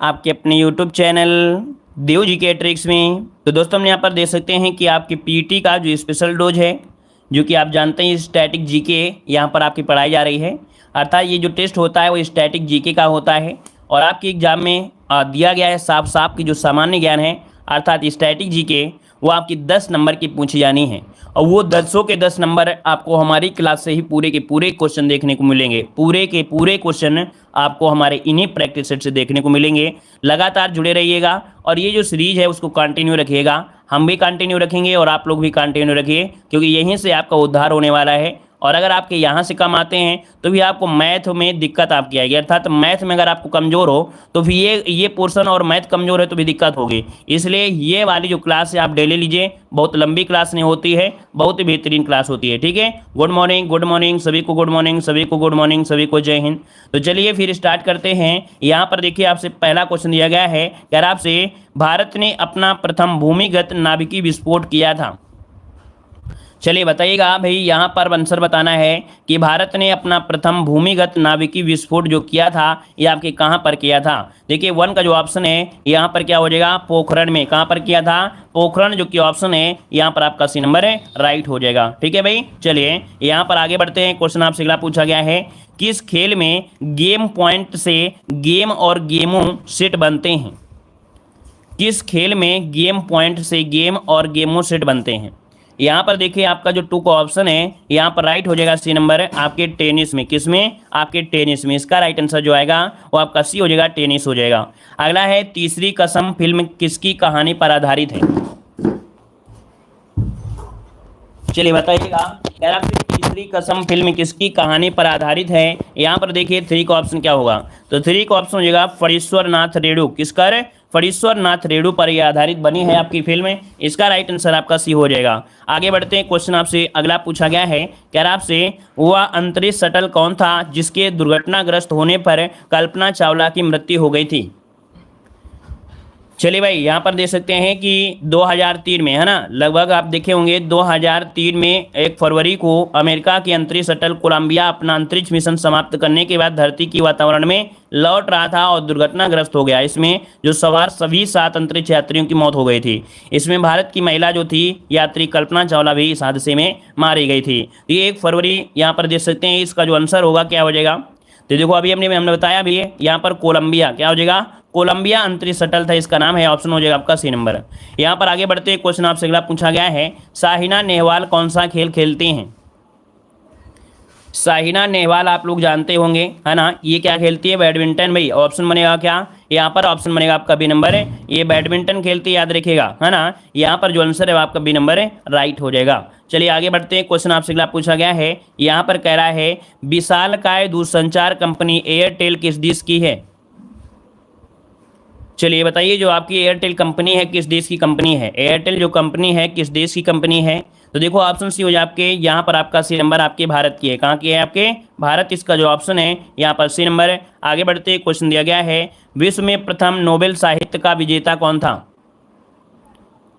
आपके अपने YouTube channel Dev ji के ट्रिक्स में। तो दोस्तों हम यहाँ पर देख सकते हैं कि आपके पीटी का जो स्पेशल डोज है, जो कि आप जानते हैं स्टैटिक जीके यहाँ पर आपकी पढ़ाई जा रही है। अर्थात ये जो टेस्ट होता है वो स्टैटिक जीके का होता है और आपके एग्जाम में दिया गया है साफ साफ की जो सामान्य ज्ञान है अर्थात स्टैटिक जीके वो आपकी 10 नंबर की पूछी जानी है और वो 10 के 10 नंबर आपको हमारी क्लास से ही पूरे के पूरे क्वेश्चन देखने को मिलेंगे। पूरे के पूरे क्वेश्चन आपको हमारे इन्हीं प्रैक्टिस सेट से देखने को मिलेंगे। लगातार जुड़े रहिएगा और ये जो सीरीज है उसको कंटिन्यू रखिएगा। हम भी कंटिन्यू रखेंगे और आप लोग भी कंटिन्यू रखिए, क्योंकि यहीं से आपका उद्धार होने वाला है। और अगर आपके यहाँ से कम आते हैं तो भी आपको मैथ में दिक्कत आपकी आएगी। अर्थात मैथ में अगर आपको कमज़ोर हो तो फिर ये पोर्शन और मैथ कमज़ोर है तो भी दिक्कत होगी। इसलिए ये वाली जो क्लास है आप डेली लीजिए। बहुत लंबी क्लास नहीं होती है, बहुत ही बेहतरीन क्लास होती है। ठीक है, गुड मॉर्निंग सभी को, गुड मॉर्निंग सभी को, गुड मॉर्निंग सभी को, जय हिंद। तो चलिए फिर स्टार्ट करते हैं। यहाँ पर देखिए आपसे पहला क्वेश्चन दिया गया है, यार आपसे भारत ने अपना प्रथम भूमिगत नाभिकीय विस्फोट किया था। चलिए बताइएगा भाई, यहाँ पर आंसर बताना है कि भारत ने अपना प्रथम भूमिगत नाभिकीय विस्फोट जो किया था ये आपके कहाँ पर किया था। देखिए 1 का जो ऑप्शन है यहाँ पर क्या हो जाएगा, पोखरण में। कहाँ पर किया था, पोखरण जो कि ऑप्शन है यहाँ पर आपका सी नंबर है राइट हो जाएगा। ठीक है भाई, चलिए यहाँ पर आगे बढ़ते हैं। क्वेश्चन आपसे अगला पूछा गया है, किस खेल में गेम पॉइंट से गेम और गेमों सेट बनते हैं। किस खेल में गेम पॉइंट से गेम और गेमों सेट बनते हैं। यहाँ पर देखिए आपका जो 2 का ऑप्शन है यहाँ पर राइट हो जाएगा सी नंबर आपके टेनिस में। किस में, आपके टेनिस में। इसका राइट आंसर जो आएगा वो आपका सी हो जाएगा, टेनिस हो जाएगा। अगला है, तीसरी कसम फिल्म किसकी कहानी पर आधारित है। चलिए बताइएगा, यार आपकी तीसरी कसम फिल्म किसकी कहानी पर आधारित है। यहाँ पर देखिए 3 का ऑप्शन क्या होगा, तो 3 का ऑप्शन हो जाएगा फणीश्वर नाथ रेणु। किसका, फणीश्वर नाथ रेणु पर यह आधारित बनी है आपकी फिल्म। इसका राइट आंसर आपका सी हो जाएगा। आगे बढ़ते हैं, क्वेश्चन आपसे अगला पूछा गया है, क्या आपसे वह अंतरिक्ष शटल कौन था जिसके दुर्घटनाग्रस्त होने पर कल्पना चावला की मृत्यु हो गई थी। चलिए भाई, यहाँ पर देख सकते हैं कि 2003 में, है ना, लगभग आप देखे होंगे 2003 में 1 फरवरी को अमेरिका की अंतरिक्ष शटल कोलंबिया अपना अंतरिक्ष मिशन समाप्त करने के बाद धरती की वातावरण में लौट रहा था और दुर्घटनाग्रस्त हो गया। इसमें जो सवार सभी 7 अंतरिक्ष यात्रियों की मौत हो गई थी। इसमें भारत की महिला जो थी यात्री कल्पना चावला भी इस हादसे में मारी गई थी। ये 1 फरवरी यहाँ पर देख सकते हैं। इसका जो आंसर होगा क्या हो जाएगा, तो देखो अभी हमने बताया भी है यहाँ पर कोलंबिया क्या हो जाएगा, कोलंबिया अंतरिक्ष शटल था, इसका नाम है। ऑप्शन हो जाएगा आपका सी नंबर। यहाँ पर आगे बढ़ते हैं, क्वेश्चन आपसे अगला पूछा गया है, साइना नेहवाल कौन सा खेल खेलती हैं। साइना नेहवाल आप लोग जानते होंगे, है ना, ये क्या खेलती है, बैडमिंटन। भाई ऑप्शन बनेगा क्या, यहाँ पर ऑप्शन बनेगा आपका बी नंबर है, ये बैडमिंटन खेलती है, याद रखिएगा, है ना। यहाँ पर जो आंसर है आपका बी नंबर है राइट हो जाएगा। चलिए आगे बढ़ते हैं, क्वेश्चन आपसे अगला पूछा गया है, यहाँ पर कह रहा है विशालकाय दूरसंचार कंपनी एयरटेल किस देश की है। चलिए बताइए, जो आपकी एयरटेल कंपनी है किस देश की कंपनी है। एयरटेल जो कंपनी है किस देश की कंपनी है, तो देखो ऑप्शन सी हो जाए आपके, यहाँ पर आपका सी नंबर आपके भारत की है। कहाँ की है, आपके भारत। इसका जो ऑप्शन है यहाँ पर सी नंबर है। आगे बढ़ते, क्वेश्चन दिया गया है, विश्व में प्रथम नोबेल साहित्य का विजेता कौन था।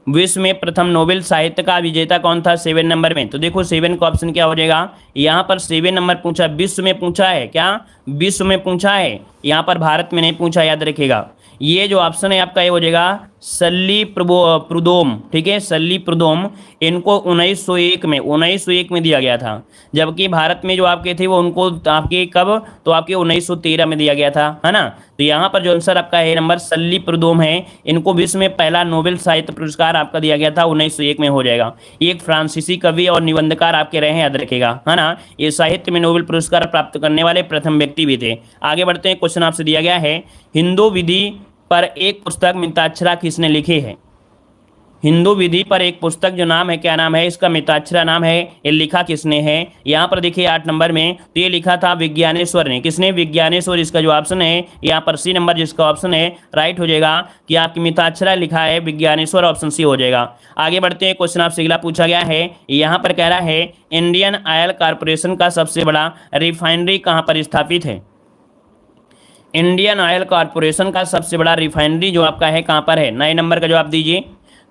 विश्व में प्रथम नोबेल साहित्य का विजेता कौन था 7 नंबर में। तो देखो 7 का ऑप्शन क्या हो जाएगा, यहाँ पर 7 नंबर पूछा, विश्व में पूछा है क्या, विश्व में पूछा है, यहाँ पर भारत में नहीं पूछा, याद रखिएगा। ये जो ऑप्शन है आपका ये हो जाएगा सल्ली प्रुदोम। ठीक है, सल्ली प्रुदोम, इनको 1901 में दिया गया था, जबकि भारत में जो आपके थे वो उनको आपके कब, तो आपके 1913 में दिया गया था, है ना। तो यहाँ पर जो आंसर आपका है नंबर सल्ली प्रुदोम है, इनको विश्व में पहला नोबेल साहित्य पुरस्कार आपका दिया गया था 1901 में हो जाएगा। ये एक फ्रांसीसी कवि और निबंधकार आपके रहे हैं, याद रखेगा, है ना। ये साहित्य में नोबेल पुरस्कार प्राप्त करने वाले प्रथम व्यक्ति भी थे। आगे बढ़ते हैं, क्वेश्चन आपसे दिया गया है, हिंदू विधि पर एक पुस्तक मिताक्षरा किसने लिखी है। हिंदू विधि पर एक पुस्तक जो नाम है, क्या नाम है इसका, मिताक्षरा नाम है, ये लिखा किसने है। यहाँ पर देखिए 8 नंबर में, तो ये लिखा था विज्ञानेश्वर ने। किसने, विज्ञानेश्वर। इसका जो ऑप्शन है यहाँ पर सी नंबर, जिसका ऑप्शन है राइट हो जाएगा कि आपकी मिताक्षरा लिखा है विज्ञानेश्वर, ऑप्शन सी हो जाएगा। आगे बढ़ते हैं, क्वेश्चन आपसे अगला पूछा गया है, यहाँ पर कह रहा है इंडियन ऑयल कॉरपोरेशन का सबसे बड़ा रिफाइनरी कहाँ पर स्थापित है। इंडियन ऑयल कॉरपोरेशन का सबसे बड़ा रिफाइनरी जो आपका है कहाँ पर है, 9 नंबर का जवाब दीजिए।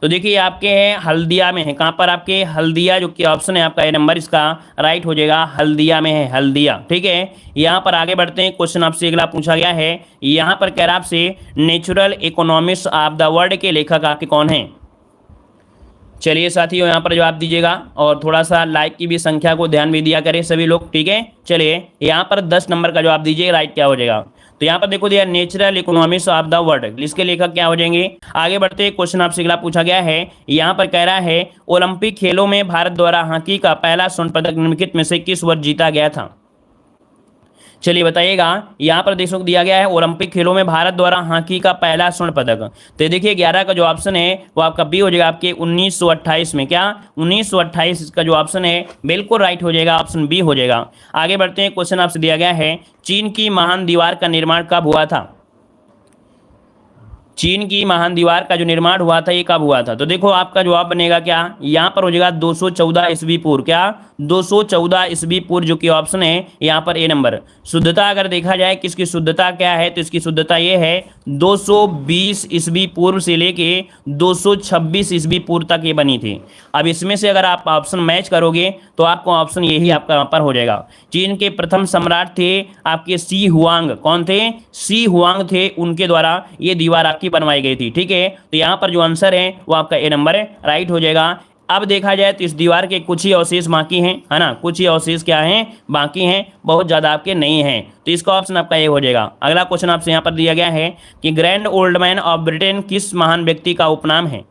तो देखिए आपके हैं हल्दिया में है, कहाँ पर आपके हल्दिया, जो कि ऑप्शन है आपका ए नंबर इसका राइट हो जाएगा, हल्दिया में है, हल्दिया। ठीक है, यहाँ पर आगे बढ़ते हैं, क्वेश्चन आपसे अगला पूछा गया है, यहाँ पर कह रहा आपसे natural economics of the world के लेखक आपके कौन हैं। चलिए साथियों यहाँ पर जवाब दीजिएगा, और थोड़ा सा लाइक की भी संख्या को ध्यान भी दिया करें सभी लोग। ठीक है, चलिए यहाँ पर 10 नंबर का जवाब दीजिए, राइट क्या हो जाएगा। तो यहाँ पर देखो दिया natural economics of the world, इसके लेखक क्या हो जाएंगे। आगे बढ़ते हैं, क्वेश्चन आपसे अगला पूछा गया है, यहाँ पर कह रहा है ओलंपिक खेलों में भारत द्वारा हॉकी का पहला स्वर्ण पदक निम्नलिखित में से किस वर्ष जीता गया था। चलिए बताइएगा, यहाँ पर देशों को दिया गया है ओलंपिक खेलों में भारत द्वारा हॉकी का पहला स्वर्ण पदक। तो देखिए 11 का जो ऑप्शन है वो आपका बी हो जाएगा, आपके 1928 में। क्या 1928 इसका जो ऑप्शन है बिल्कुल राइट हो जाएगा, ऑप्शन बी हो जाएगा। आगे बढ़ते हैं, क्वेश्चन आपसे दिया गया है चीन की महान दीवार का निर्माण कब हुआ था। चीन की महान दीवार का जो निर्माण हुआ था ये कब हुआ था। तो देखो आपका जवाब बनेगा क्या, यहाँ पर हो जाएगा 214 ईस्वी पूर्व। क्या 214 ईस्वी पूर्व, जो कि ऑप्शन है यहाँ पर ए नंबर। शुद्धता अगर देखा जाए कि इसकी शुद्धता क्या है, तो इसकी शुद्धता ये है 220 ईस्वी पूर्व से लेके 226 ईस्वी पूर्व तक ये बनी थी। अब इसमें से अगर आप ऑप्शन मैच करोगे तो आपको ऑप्शन यही आपका यहाँ पर हो जाएगा। चीन के प्रथम सम्राट थे आपके सी हुआंग, कौन थे, सी हुआंग थे, उनके द्वारा ये दीवार आपकी बनवाई गई थी। ठीक है, तो यहाँ पर जो आंसर है वो आपका ए नंबर राइट हो जाएगा। अब देखा जाए तो इस दीवार के कुछ ही अवशेष बाकी हैं, है ना, कुछ ही अवशेष क्या हैं, बाकी हैं, बहुत ज़्यादा आपके नहीं हैं। तो इसका ऑप्शन आपका ये हो जाएगा। अगला क्वेश्चन आपसे यहाँ पर दिया गया है कि grand old man of Britain किस महान व्यक्ति का उपनाम है।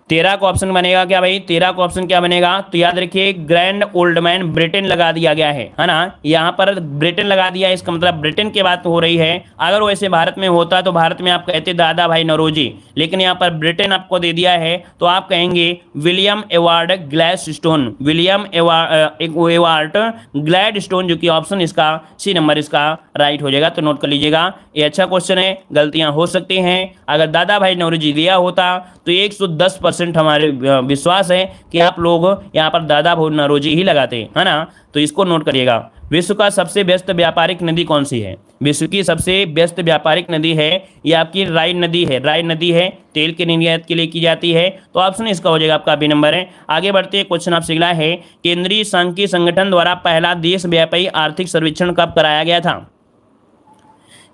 13 का ऑप्शन बनेगा क्या भाई, 13 का ऑप्शन क्या बनेगा, तो याद रखिए ग्रैंड ओल्ड मैन ब्रिटेन लगा दिया गया है ना, यहाँ पर ब्रिटेन लगा दिया है, इसका मतलब ब्रिटेन की बात हो रही है। अगर वैसे भारत में होता तो भारत में आप कहते दादा भाई नौरोजी, लेकिन यहाँ पर ब्रिटेन आपको दे दिया है तो आप कहेंगे William award Gladstone, William award Gladstone, जो कि ऑप्शन इसका सी नंबर इसका राइट हो जाएगा। तो नोट कर लीजिएगा, ये अच्छा क्वेश्चन है, गलतियां हो सकती हैं। अगर दादा भाई नौरोजी दिया होता तो 110% हमारे विश्वास है कि आप लोग यहाँ पर दादा भाई नौरोजी ही लगाते, है ना। तो इसको नोट करिएगा। विश्व का सबसे व्यस्त व्यापारिक नदी कौन सी है। विश्व की सबसे व्यस्त व्यापारिक नदी है ये आपकी राइन नदी है, राइन नदी है, तेल के निर्यात के लिए की जाती है। तो ऑप्शन इसका हो जाएगा आपका बी नंबर है। आगे बढ़ते हैं, क्वेश्चन आपसे अगला है केंद्रीय सांख्यिकी संगठन द्वारा पहला देशव्यापी आर्थिक सर्वेक्षण कब कराया गया था।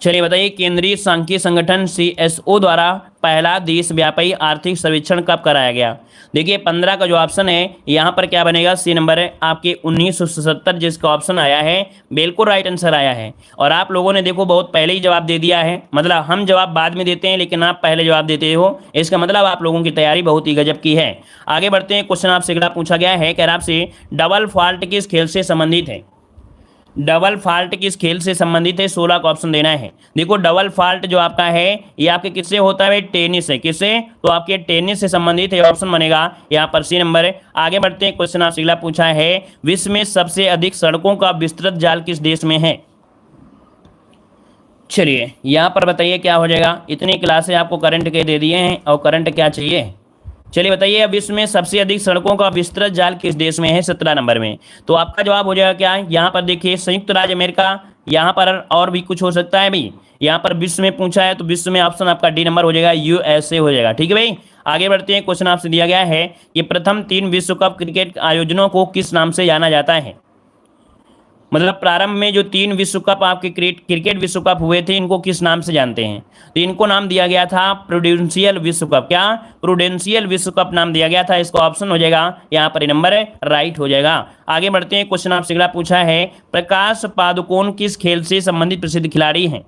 चलिए बताइए, केंद्रीय सांख्यिकी संगठन CSO द्वारा पहला देशव्यापी आर्थिक सर्वेक्षण कब कराया गया। देखिए 15 का जो ऑप्शन है यहाँ पर क्या बनेगा, सी नंबर है आपके 1977 जिसका ऑप्शन आया है बिल्कुल राइट आंसर आया है। और आप लोगों ने देखो बहुत पहले ही जवाब दे दिया है, मतलब हम जवाब बाद में देते हैं लेकिन आप पहले जवाब देते हो, इसका मतलब आप लोगों की तैयारी बहुत ही गजब की है। आगे बढ़ते हैं, क्वेश्चन आपसे अगला पूछा गया है, कह रहा आपसे डबल फॉल्ट किस खेल से संबंधित है। डबल फॉल्ट किस खेल से संबंधित है, 16 का ऑप्शन देना है। देखो डबल फॉल्ट जो आपका है ये आपके किससे होता है, टेनिस से, किससे, तो आपके टेनिस से संबंधित है, ऑप्शन बनेगा यहाँ पर सी नंबर है। आगे बढ़ते हैं, क्वेश्चन आपसे अगला पूछा है विश्व में सबसे अधिक सड़कों का विस्तृत जाल किस देश में है। चलिए यहाँ पर बताइए क्या हो जाएगा। इतनी क्लासें आपको करंट के दे दिए हैं और करंट क्या चाहिए। चलिए बताइए अब विश्व में सबसे अधिक सड़कों का विस्तृत जाल किस देश में है, 17 नंबर में। तो आपका जवाब हो जाएगा क्या, यहाँ पर देखिए संयुक्त राज्य अमेरिका, यहाँ पर और भी कुछ हो सकता है भाई, यहाँ पर विश्व में पूछा है तो विश्व में ऑप्शन आपका डी नंबर हो जाएगा, USA हो जाएगा। ठीक है भाई, आगे बढ़ते हैं, क्वेश्चन आपसे दिया गया है कि प्रथम 3 विश्व कप क्रिकेट आयोजनों को किस नाम से जाना जाता है। मतलब प्रारंभ में जो 3 विश्व कप आपके क्रिकेट विश्व कप हुए थे इनको किस नाम से जानते हैं, तो इनको नाम दिया गया था प्रूडेंशियल विश्व कप। क्या प्रूडेंशियल विश्व कप नाम दिया गया था, इसका ऑप्शन हो जाएगा यहाँ पर नंबर राइट हो जाएगा। आगे बढ़ते हैं, क्वेश्चन आपसे अगला पूछा है प्रकाश पादुकोण किस खेल से संबंधित प्रसिद्ध खिलाड़ी हैं।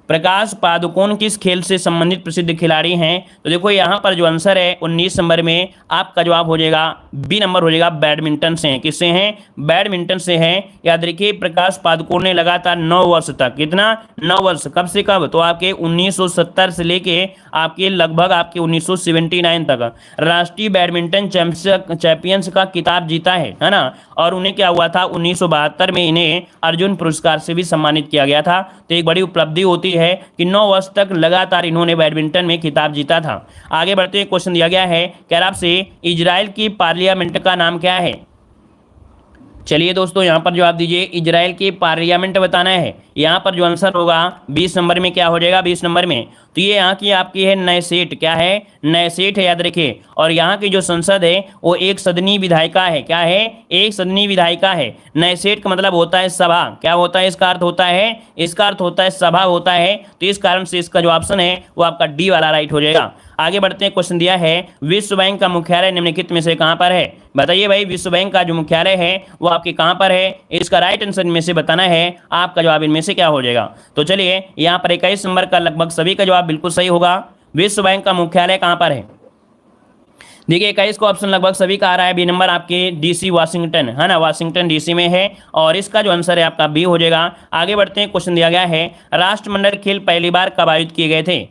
प्रकाश पादुकोण किस खेल से संबंधित प्रसिद्ध खिलाड़ी हैं, तो देखो यहाँ पर जो आंसर है 19 नंबर में आपका जवाब हो जाएगा बी नंबर हो जाएगा, बैडमिंटन से हैं। किससे हैं, बैडमिंटन से हैं। याद रखिए प्रकाश पादुकोण ने लगातार 9 वर्ष तक, कितना 9 वर्ष, कब से कब, तो आपके 1970 से लेके आपके लगभग आपके 1979 तक राष्ट्रीय बैडमिंटन चैंपियंस का खिताब जीता है ना। और उन्हें क्या हुआ था 1972 में इन्हें अर्जुन पुरस्कार से भी सम्मानित किया गया था। तो एक बड़ी उपलब्धि होती है कि 9 वर्ष तक लगातार इन्होंने बैडमिंटन में खिताब जीता था। आगे बढ़ते हैं, क्वेश्चन दिया गया है कह रहा आपसे इजराइल की पार्लियामेंट का नाम क्या है। चलिए दोस्तों, यहाँ पर जवाब दीजिए, इजराइल की पार्लियामेंट बताना है। यहाँ पर जो आंसर होगा 20 नंबर में क्या हो जाएगा, 20 नंबर में, तो ये यहाँ की आपकी है नयसेट, क्या है, नयसेट है, याद रखिए। और यहाँ की जो संसद है वो एक सदनी विधायिका है, क्या है, एक सदनी विधायिका है। नयसेट का मतलब होता है सभा, क्या होता है, इसका अर्थ होता है, इसका अर्थ होता है सभा होता है। तो इस कारण से इसका जो ऑप्शन है वो आपका डी वाला राइट हो जाएगा। आगे बढ़ते हैं, क्वेश्चन दिया है विश्व बैंक का मुख्यालय निम्नलिखित में से कहां पर है। बताइए भाई, विश्व बैंक का जो मुख्यालय है वो आपके कहां पर है, इसका राइट आंसर इनमें से बताना है। आपका जवाब इनमें से क्या हो जाएगा। तो चलिए, यहां पर 21 नंबर का लगभग सभी का जवाब बिल्कुल सही होगा। विश्व बैंक का मुख्यालय कहां पर है। देखिए 21 को ऑप्शन लगभग सभी का आ रहा है। बी नंबर आपके डीसी वाशिंगटन है ना, वाशिंगटन डीसी में है, और इसका जो आंसर है आपका बी हो जाएगा। आगे बढ़ते हैं, क्वेश्चन दिया गया है राष्ट्रमंडल खेल पहली बार कब आयोजित किए गए थे।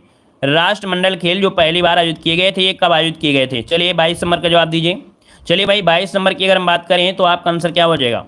राष्ट्रमंडल खेल जो पहली बार आयोजित किए गए थे ये कब आयोजित किए गए थे। चलिए 22 नंबर का जवाब दीजिए। चलिए भाई, 22 नंबर की अगर हम बात करें तो आपका आंसर क्या हो जाएगा।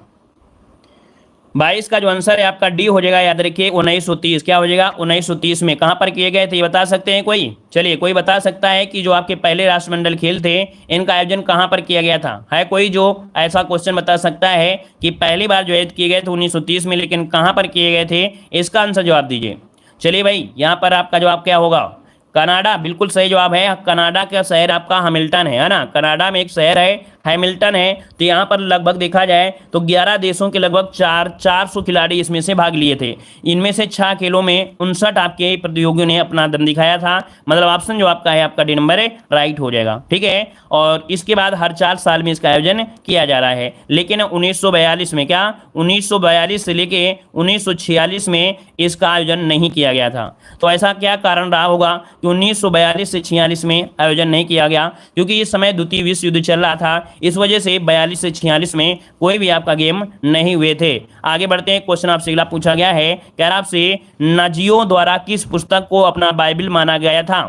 22 का जो आंसर है आपका डी हो जाएगा, याद रखिए 1930, क्या हो जाएगा 1930 में। कहां पर किए गए थे ये बता सकते हैं कोई। चलिए, कोई बता सकता है कि जो आपके पहले राष्ट्रमंडल खेल थे इनका आयोजन कहां पर किया गया था। है कोई जो ऐसा क्वेश्चन बता सकता है कि पहली बार जो आयोजित किए गए थे 1930 में, लेकिन कहां पर किए गए थे, इसका आंसर जवाब दीजिए। चलिए भाई, यहाँ पर आपका जवाब क्या होगा, कनाडा, बिल्कुल सही जवाब है। कनाडा का शहर आपका हैमिल्टन है ना, कनाडा में एक शहर है हैमिल्टन है। तो यहाँ पर लगभग देखा जाए तो 11 देशों के लगभग 400 खिलाड़ी इसमें से भाग लिए थे। इनमें से 6 खेलों में 59 आपके प्रतियोगियों ने अपना दम दिखाया था। मतलब ऑप्शन जो आपका है आपका डी नंबर है राइट हो जाएगा, ठीक है। और इसके बाद हर 4 साल में इसका आयोजन किया जा रहा है। लेकिन 1942 में, क्या 1942 से लेके 1946 में इसका आयोजन नहीं किया गया था। तो ऐसा क्या कारण रहा होगा कि 1942 से 46 में आयोजन नहीं किया गया, क्योंकि इस समय द्वितीय विश्व युद्ध चल रहा था। इस वजह से 42 से 46 में कोई भी आपका गेम नहीं हुए थे। आगे बढ़ते हैं, क्वेश्चन आपसे अगला पूछा गया है, कह रहा आपसे नाजियों द्वारा किस पुस्तक को अपना बाइबल माना गया था।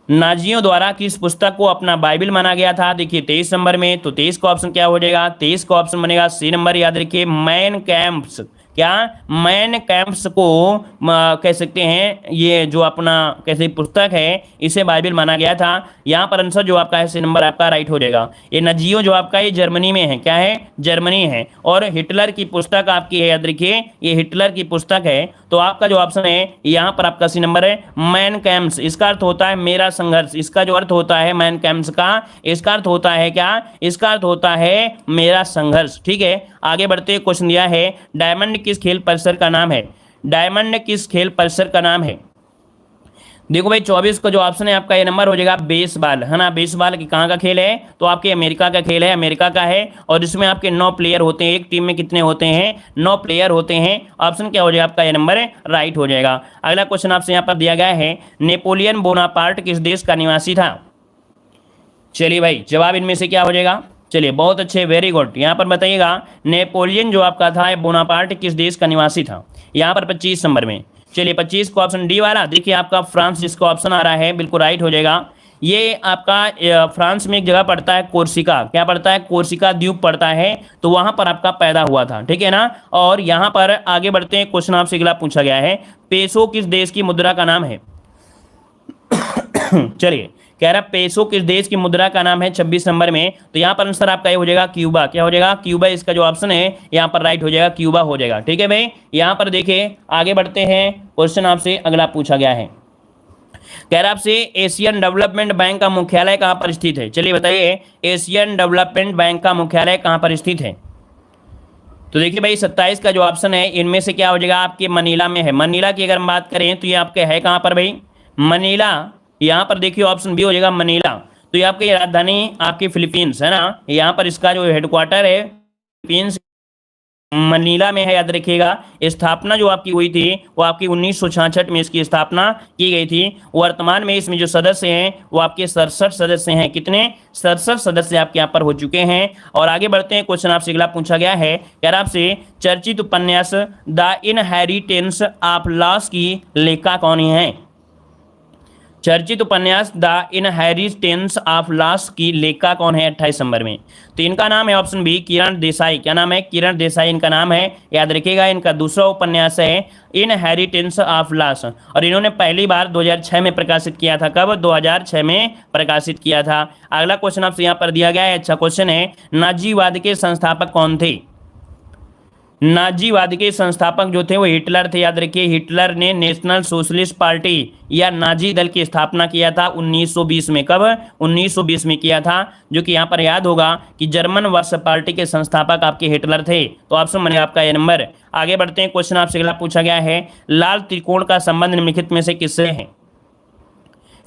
नाजियों द्वारा किस पुस्तक को अपना बाइबल माना गया था। देखिए 23 नंबर में, तो 23 का ऑप्शन क्या हो जाएगा, 23 का ऑप्शन बनेगा सी नंबर, याद रखिए मैन कैंप्स, क्या मैन कैंप्स को कह सकते हैं, ये जो अपना कैसे पुस्तक है इसे बाइबल माना गया था। यहाँ पर आंसर जो आपका है सी नंबर आपका राइट हो जाएगा। ये नजियो जो आपका ये जर्मनी में है, क्या है, जर्मनी है, और हिटलर की पुस्तक आपकी है, याद रखिए ये हिटलर की पुस्तक है। तो आपका जो ऑप्शन है यहाँ पर आपका सी नंबर है मैन कैंप्स। इसका अर्थ होता है मेरा संघर्ष, इसका जो अर्थ होता है मैन कैंप्स का, इसका अर्थ होता है क्या, इसका अर्थ होता है मेरा संघर्ष, ठीक है। आगे बढ़ते, क्वेश्चन दिया है डायमंड किस खेल परिसर का नाम है। डायमंड किस खेल परिसर का नाम है। देखो भाई 24 का जो ऑप्शन है आपका ये नंबर हो जाएगा बेसबॉल, है ना। बेसबॉल की कहाँ का खेल है, तो आपके अमेरिका का खेल है, अमेरिका का है। और इसमें आपके 9 प्लेयर होते हैं, एक टीम में कितने होते हैं, 9 प्लेयर होते हैं। ऑप्शन क्या हो जाएगा आपका ये नंबर राइट हो जाएगा। अगला क्वेश्चन आपसे यहाँ पर दिया गया है, नेपोलियन बोनापार्ट किस देश का निवासी था। चलिए भाई, जवाब इनमें से क्या हो जाएगा। चलिए बहुत अच्छे, वेरी गुड। यहाँ पर बताइएगा नेपोलियन जो आपका था बोनापार्ट किस देश का निवासी था। यहाँ पर 25 नंबर में, चलिए 25 को ऑप्शन डी वाला, देखिए आपका फ्रांस जिसका ऑप्शन आ रहा है बिल्कुल राइट हो जाएगा। ये आपका फ्रांस में एक जगह पड़ता है कोर्सिका, क्या पड़ता है, कोर्सिका द्वीप पड़ता है। तो वहां पर आपका पैदा हुआ था, ठीक है ना। और यहाँ पर आगे बढ़ते हैं, क्वेश्चन आपसे अगला पूछा गया है, पेसो किस देश की मुद्रा का नाम है। चलिए, कह रहा पेसो किस देश की मुद्रा का नाम है 26 नंबर में। तो यहाँ पर आंसर आपका ये हो जाएगा क्यूबा, क्या हो जाएगा, क्यूबा। इसका जो ऑप्शन है यहाँ पर राइट हो जाएगा, क्यूबा हो जाएगा, ठीक है भाई। यहाँ पर देखिए आगे बढ़ते हैं, क्वेश्चन आपसे अगला पूछा गया है, कह रहा आपसे एशियन डेवलपमेंट बैंक का मुख्यालय कहाँ पर स्थित है। चलिए बताइए, एशियन डेवलपमेंट बैंक का मुख्यालय कहाँ पर स्थित है। तो देखिए भाई 27 का जो ऑप्शन है इनमें से क्या हो जाएगा, आपके मनीला में है। मनीला की अगर हम बात करें तो ये आपके है कहाँ पर भाई, मनीला। यहाँ पर देखिए ऑप्शन बी हो जाएगा मनीला। तो ये आपकी राजधानी आपकी फिलीपींस है ना, यहाँ पर इसका जो हेडक्वार्टर है फिलीपींस मनीला में है, याद रखिएगा। स्थापना जो आपकी हुई थी वो आपकी 1966 में इसकी स्थापना की गई थी। वर्तमान में इसमें जो सदस्य हैं वो आपके 67 सदस्य हैं। कितने, 67 सदस्य आपके यहाँ पर हो चुके हैं। और आगे बढ़ते हैं, क्वेश्चन आपसे अगला पूछा गया है, यार आपसे चर्चित उपन्यास द इनहेरिटेंस ऑफ लॉस की लेखिका कौन है। चर्चित उपन्यास द इनहेरिटेंस ऑफ लॉस की लेखिका कौन है 28 नंबर में? तो इनका नाम है ऑप्शन बी किरण देसाई। क्या नाम है? किरण देसाई इनका नाम है। याद रखिएगा, इनका दूसरा उपन्यास है इनहेरिटेंस ऑफ लॉस और इन्होंने पहली बार 2006 में प्रकाशित किया था। कब? 2006 में प्रकाशित किया था। अगला क्वेश्चन आपसे यहाँ पर दिया गया है, अच्छा क्वेश्चन है, नाजीवाद के संस्थापक कौन थे? नाजीवाद के संस्थापक जो थे वो हिटलर थे। याद रखिए, हिटलर ने नेशनल सोशलिस्ट पार्टी या नाजी दल की स्थापना किया था 1920 में। कब? 1920 में किया था, जो कि यहाँ पर याद होगा कि जर्मन वर्ष पार्टी के संस्थापक आपके हिटलर थे। तो ऑप्शन बनेगा आपका ए नंबर। आगे बढ़ते हैं, क्वेश्चन आपसे अगला पूछा गया है, लाल त्रिकोण का संबंध निम्नलिखित में से किससे है?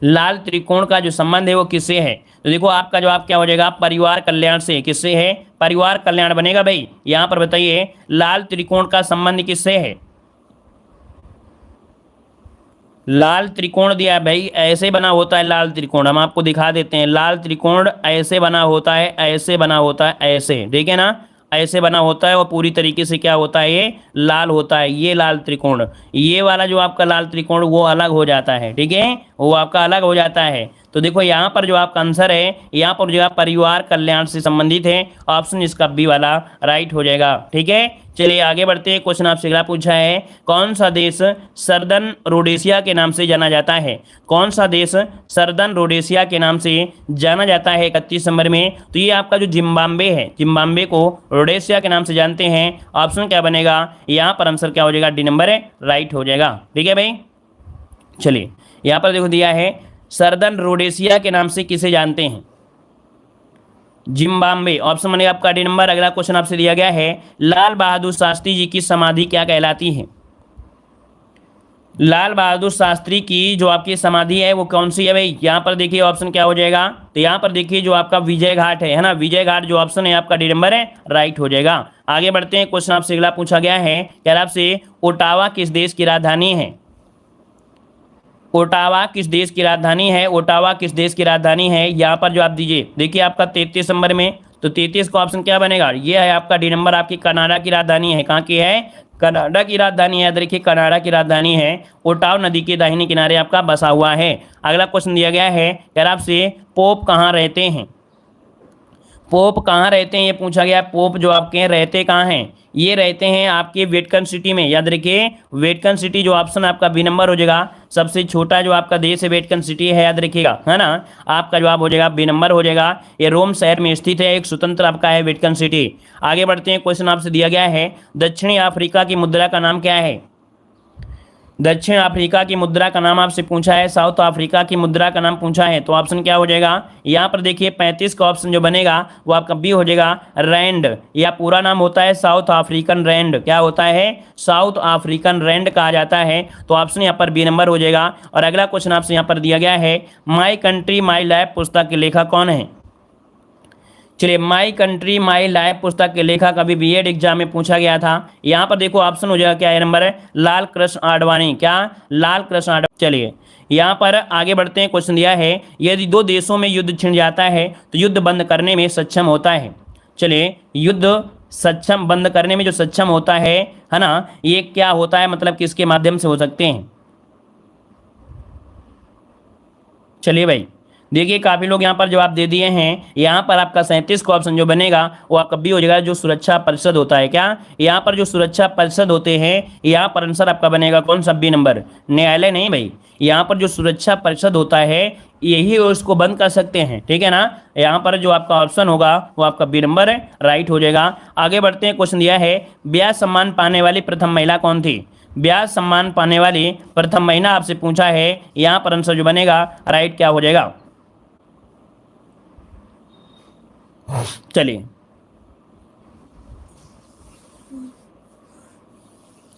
लाल त्रिकोण का जो संबंध है वो किससे है? तो देखो आपका जवाब क्या हो जाएगा, परिवार कल्याण से। किससे है? परिवार कल्याण बनेगा भाई। यहां पर बताइए लाल त्रिकोण का संबंध किससे है? लाल त्रिकोण दिया है भाई, ऐसे बना होता है लाल त्रिकोण, हम आपको दिखा देते हैं। लाल त्रिकोण ऐसे बना होता है, ऐसे बना होता है, ऐसे, ठीक है ना, ऐसे बना होता है और पूरी तरीके से क्या होता है, ये लाल होता है। ये लाल त्रिकोण, ये वाला जो आपका लाल त्रिकोण वो अलग हो जाता है, ठीक है, वो आपका अलग हो जाता है। तो देखो यहाँ पर जो आपका आंसर है, यहाँ पर जो परिवार कल्याण से संबंधित है, ऑप्शन इसका बी वाला राइट हो जाएगा। ठीक है, चलिए आगे बढ़ते हैं। क्वेश्चन आपसे अगला पूछा है, कौन सा देश सर्दर्न रोडेशिया के नाम से जाना जाता है? कौन सा देश सर्दर्न रोडेशिया के नाम से जाना जाता है 31 नंबर में? तो ये आपका जो जिम्बाब्वे है, जिम्बाब्वे को रोडेशिया के नाम से जानते हैं। ऑप्शन क्या बनेगा यहाँ पर? आंसर क्या हो जाएगा, डी नंबर है, राइट हो जाएगा। ठीक है भाई, चलिए यहाँ पर देखो दिया है, सर्दर्न रोडेशिया के नाम से किसे जानते हैं? जिम्बाब्वे। ऑप्शन बनेगा आपका डी नंबर। अगला क्वेश्चन आपसे दिया गया है, लाल बहादुर शास्त्री जी की समाधि क्या कहलाती है? लाल बहादुर शास्त्री की जो आपकी समाधि है वो कौन सी है भाई? यहाँ पर देखिए ऑप्शन क्या हो जाएगा, तो यहाँ पर देखिए जो आपका विजय घाट है ना, विजय घाट जो ऑप्शन है आपका डी नंबर है, राइट हो जाएगा। आगे बढ़ते हैं, क्वेश्चन आपसे अगला पूछा गया है, क्या आपसे ओटावा किस देश की राजधानी है? ओटावा किस देश की राजधानी है? ओटावा किस देश की राजधानी है? यहाँ पर जो आप दीजिए, देखिए आपका 33 नंबर में, तो 33 का ऑप्शन क्या बनेगा, ये है आपका डी नंबर, आपकी कनाडा की राजधानी है। कहाँ की है? कनाडा की राजधानी है। देखिए कनाडा की राजधानी है, ओटाव नदी के दाहिने किनारे आपका बसा हुआ है। अगला क्वेश्चन दिया गया है, क्या आपसे पोप कहाँ रहते हैं? पोप कहाँ रहते हैं ये पूछा गया। पोप जो आपके रहते कहाँ हैं? ये रहते हैं आपके वेटिकन सिटी में। याद रखिए, वेटिकन सिटी जो ऑप्शन आपका बी नंबर हो जाएगा। सबसे छोटा जो आपका देश है वेटिकन सिटी है, याद रखिएगा, है ना, आपका जवाब हो जाएगा बी नंबर हो जाएगा। ये रोम शहर में स्थित है, एक स्वतंत्र आपका है वेटिकन सिटी। आगे बढ़ते हैं, क्वेश्चन आपसे दिया गया है, दक्षिणी अफ्रीका की मुद्रा का नाम क्या है? दक्षिण अफ्रीका की मुद्रा का नाम आपसे पूछा है, साउथ अफ्रीका की मुद्रा का नाम पूछा है, तो ऑप्शन क्या हो जाएगा यहाँ पर? देखिए 35 का ऑप्शन जो बनेगा वो आपका बी हो जाएगा, रैंड, या पूरा नाम होता है साउथ अफ्रीकन रैंड। क्या होता है? साउथ अफ्रीकन रैंड कहा जाता है। तो ऑप्शन यहाँ पर बी नंबर हो जाएगा। और अगला क्वेश्चन आपसे यहाँ पर दिया गया है, माई कंट्री माई लाइफ पुस्तक के लेखक कौन है? चलिए, माई कंट्री माई लाइफ पुस्तक के लेखक अभी बीएड एग्जाम में पूछा गया था। यहाँ पर देखो ऑप्शन हो जाएगा, क्या है नंबर है, लाल कृष्ण आडवाणी। क्या? लाल कृष्ण आडवाणी। चलिए यहाँ पर आगे बढ़ते हैं, क्वेश्चन दिया है, यदि दो देशों में युद्ध छिड़ जाता है तो युद्ध बंद करने में सक्षम होता है। चलिए, युद्ध सक्षम बंद करने में जो सक्षम होता है ना, ये क्या होता है, मतलब किसके माध्यम से हो सकते हैं? चलिए भाई देखिए, काफ़ी लोग यहाँ पर जवाब दे दिए हैं। यहाँ पर आपका 37 का ऑप्शन जो बनेगा वो आपका बी हो जाएगा, जो सुरक्षा परिषद होता है। क्या? यहाँ पर जो सुरक्षा परिषद होते हैं, यहाँ पर आंसर आपका बनेगा कौन सा? बी नंबर, न्यायालय नहीं भाई। यहाँ पर जो सुरक्षा परिषद होता है यही उसको बंद कर सकते हैं, ठीक है ना। यहाँ पर जो आपका ऑप्शन होगा वो आपका बी नंबर है, राइट हो जाएगा। आगे बढ़ते हैं, क्वेश्चन दिया है, ब्याज सम्मान पाने वाली प्रथम महिला कौन थी? ब्याज सम्मान पाने वाली प्रथम महिला आपसे पूछा है। यहाँ पर आंसर जो बनेगा राइट क्या हो जाएगा? चलिए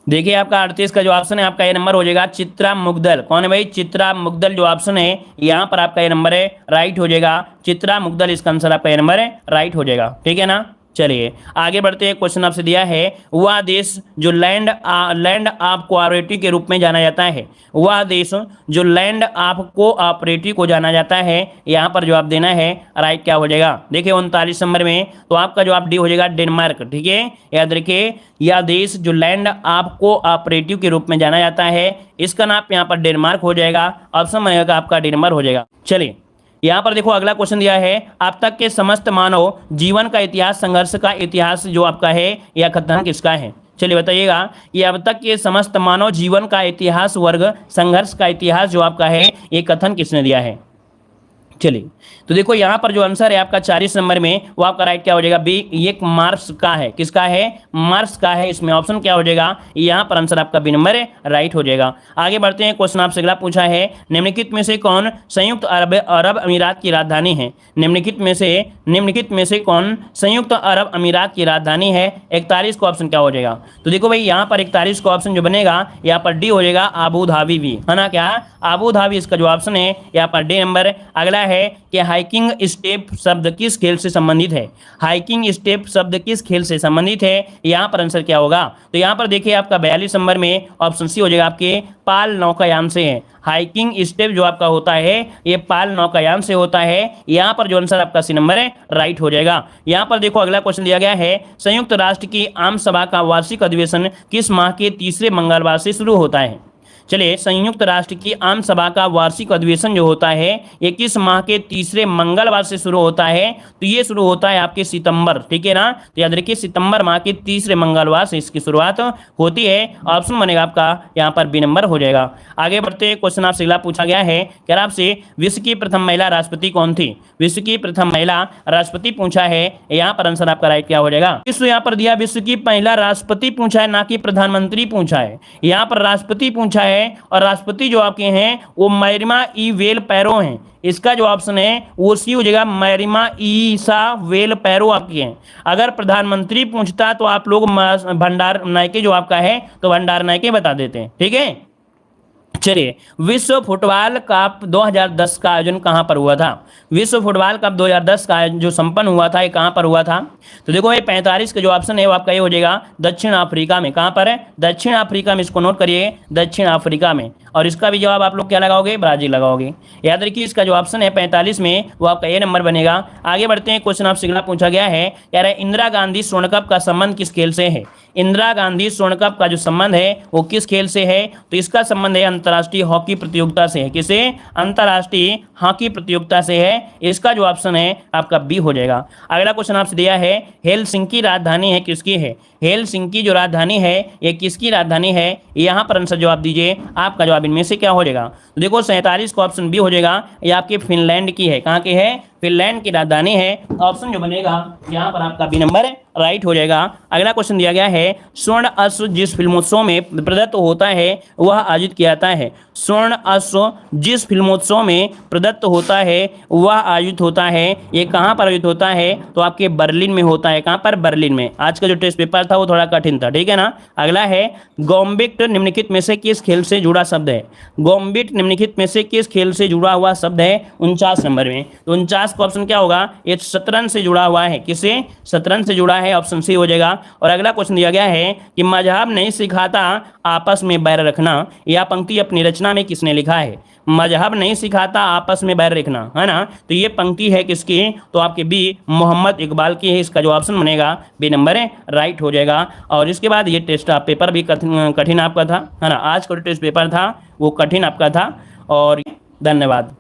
देखिए, आपका 38 का जो ऑप्शन है आपका ये नंबर हो जाएगा, चित्रा मुग्दल। कौन है भाई? चित्रा मुग्दल जो ऑप्शन है यहाँ पर आपका ये नंबर है, राइट हो जाएगा। चित्रा मुग्दल इसका आंसर आपका ये नंबर है, राइट हो जाएगा। ठीक है ना। चलिए आगे बढ़ते हैं। क्वेश्चन आपसे दिया है, वह देश जो लैंड ऑफ कोऑपरेटिव के रूप में जाना जाता है, वह देश जो लैंड ऑफ कोऑपरेटिव को जाना जाता है, यहाँ पर जवाब देना है राइट क्या हो जाएगा। देखिए 39 नंबर में तो आपका जवाब डी हो जाएगा डेनमार्क। ठीक है, याद रखिए यह देश जो लैंड ऑफ कोऑपरेटिव के रूप में जाना जाता है, इसका नाम यहाँ पर डेनमार्क हो जाएगा। ऑप्शन बनेगा आपका डेनमार्क हो जाएगा। चलिए यहाँ पर देखो अगला क्वेश्चन दिया है, अब तक के समस्त मानव जीवन का इतिहास, संघर्ष का इतिहास जो आपका है यह कथन किसका है। चलिए बताइएगा, ये अब तक के समस्त मानव जीवन का इतिहास वर्ग संघर्ष का इतिहास जो आपका है ये कथन किसने दिया है। चलिए तो देखो यहाँ पर जो आंसर है आपका 40 नंबर में वो आपका राइट क्या हो जाएगा, बी, ये मार्क्स का है। किसका है, मार्क्स का है। इसमें ऑप्शन क्या हो जाएगा, यहाँ पर आंसर आपका बी नंबर राइट हो जाएगा। आगे बढ़ते हैं। क्वेश्चन आपसे अगला पूछा है, निम्नलिखित में से कौन संयुक्त अरब अमीरात की राजधानी है। निम्नलिखित में से कौन संयुक्त अरब अमीरात की राजधानी है। 41 का ऑप्शन क्या हो जाएगा। तो देखो भाई यहाँ पर 41 का ऑप्शन जो बनेगा यहाँ पर डी हो जाएगा, आबू धाबी भी है ना, क्या आबू धाबी इसका जो ऑप्शन है यहाँ पर डी नंबर। अगला है कि हाइकिंग स्टेप शब्द किस खेल से संबंधित है। हाइकिंग स्टेप शब्द किस खेल से संबंधित है, यहाँ पर आंसर क्या होगा। तो यहाँ पर देखिए आपका 42 नंबर में ऑप्शन सी हो जाएगा आपके पाल नौकायान से है। हाइकिंग स्टेप जो आपका होता है ये पाल नौकायान से होता है। यहाँ पर जो आंसर आपका सी नंबर है राइट हो जाएगा। यहाँ पर देखो अगला क्वेश्चन दिया गया है, संयुक्त राष्ट्र की आम सभा का वार्षिक अधिवेशन किस माह के तीसरे मंगलवार से शुरू होता है। चलिए संयुक्त राष्ट्र की आम सभा का वार्षिक अधिवेशन जो होता है ये किस माह के तीसरे मंगलवार से शुरू होता है। तो ये शुरू होता है आपके सितंबर। ठीक है ना, तो याद रखिए सितंबर माह के तीसरे मंगलवार से इसकी शुरुआत होती है। ऑप्शन बनेगा आपका यहाँ पर बी नंबर हो जाएगा। आगे बढ़ते हैं। क्वेश्चन आपसे अगला पूछा गया है, क्या आपसे विश्व की प्रथम महिला राष्ट्रपति कौन थी। विश्व की प्रथम महिला राष्ट्रपति पूछा है, यहाँ पर आंसर आपका राइट क्या हो जाएगा। विश्व यहाँ पर दिया, विश्व की महिला राष्ट्रपति पूछा है, ना कि प्रधानमंत्री पूछा है। यहाँ पर राष्ट्रपति पूछा है और राष्ट्रपति जो आपके हैं वो मैरिमा ई वेल पैरो हैं। इसका जो ऑप्शन है वो सी हो जाएगा, मैरिमा ईसा वेल पैरो आपकी हैं। अगर प्रधानमंत्री पूछता तो आप लोग भंडार नायके जो आपका है तो भंडार नायके बता देते हैं। ठीक है, चलिए विश्व फुटबॉल कप 2010 का आयोजन कहां पर हुआ था। विश्व फुटबॉल कप 2010 का जो संपन्न हुआ था ये कहां पर हुआ था। तो देखो ये 45 का जो ऑप्शन है वो आपका ये हो जाएगा दक्षिण अफ्रीका में। कहां पर है, दक्षिण अफ्रीका में। इसको नोट करिए, दक्षिण अफ्रीका में। और इसका भी जवाब आप लोग क्या लगाओगे, ब्राजील लगाओगे। याद रखिए इसका जो ऑप्शन है 45 में वो आपका ए नंबर बनेगा। आगे बढ़ते हैं। क्वेश्चन आपसे अगला पूछा गया है, कह रहा है इंदिरा गांधी स्वर्ण कप का संबंध किस खेल से है। इंदिरा गांधी स्वर्ण कप का जो संबंध है वो किस खेल से है। तो इसका संबंध है अंतर्राष्ट्रीय हॉकी प्रतियोगिता से है। किसे, अंतर्राष्ट्रीय हॉकी प्रतियोगिता से है। इसका जो ऑप्शन है आपका बी हो जाएगा। अगला क्वेश्चन आपसे दिया है, हेलसिंकी राजधानी है किसकी है। हेलसिंकी जो राजधानी है ये किसकी राजधानी है, यहाँ पर आंसर जवाब दीजिए। आपका जवाब इनमें से क्या हो जाएगा। तो देखो 47 का ऑप्शन बी हो जाएगा, ये आपके फिनलैंड की है। कहाँ की है, फिनलैंड की राजधानी है। ऑप्शन जो बनेगा यहाँ पर आपका बी नंबर राइट हो जाएगा। अगला क्वेश्चन दिया गया है, स्वर्ण अश्व जिस फिल्मोत्सव में प्रदत्त होता है वह आयोजित किया जाता है। स्वर्ण अश्व जिस फिल्मोत्सव में प्रदत्त होता है वह आयोजित होता है, ये कहाँ पर आयोजित होता है। तो आपके बर्लिन में होता है। कहाँ पर, बर्लिन में। आज का जो टेस्ट पेपर था वो थोड़ा कठिन था। ठीक है ना। अगला है, गॉम्बिट निम्नलिखित में से किस खेल से जुड़ा शब्द है। गॉम्बिट निम्नलिखित में से किस खेल से जुड़ा हुआ शब्द है 49 नंबर में। तो 49 का ऑप्शन क्या होगा, ये शतरंज से जुड़ा हुआ है। किसे, शतरंज से जुड़ा है। ऑप्शन सी हो जाएगा। और अगला क्वेश्चन दिया गया है कि मजहब नहीं सिखाता आपस में बैर रखना, यह पंक्ति अपनी रचना में किसने लिखा है। मजहब नहीं सिखाता आपस में बैर रखना, है ना। तो ये पंक्ति है किसकी, तो आपके बी मोहम्मद इकबाल की है। इसका जो ऑप्शन बनेगा बी नंबर राइट हो जाएगा। और इसके बाद ये टेस्ट पेपर भी कठिन आपका था, है ना। आज का जो टेस्ट पेपर था वो कठिन आपका था। और धन्यवाद।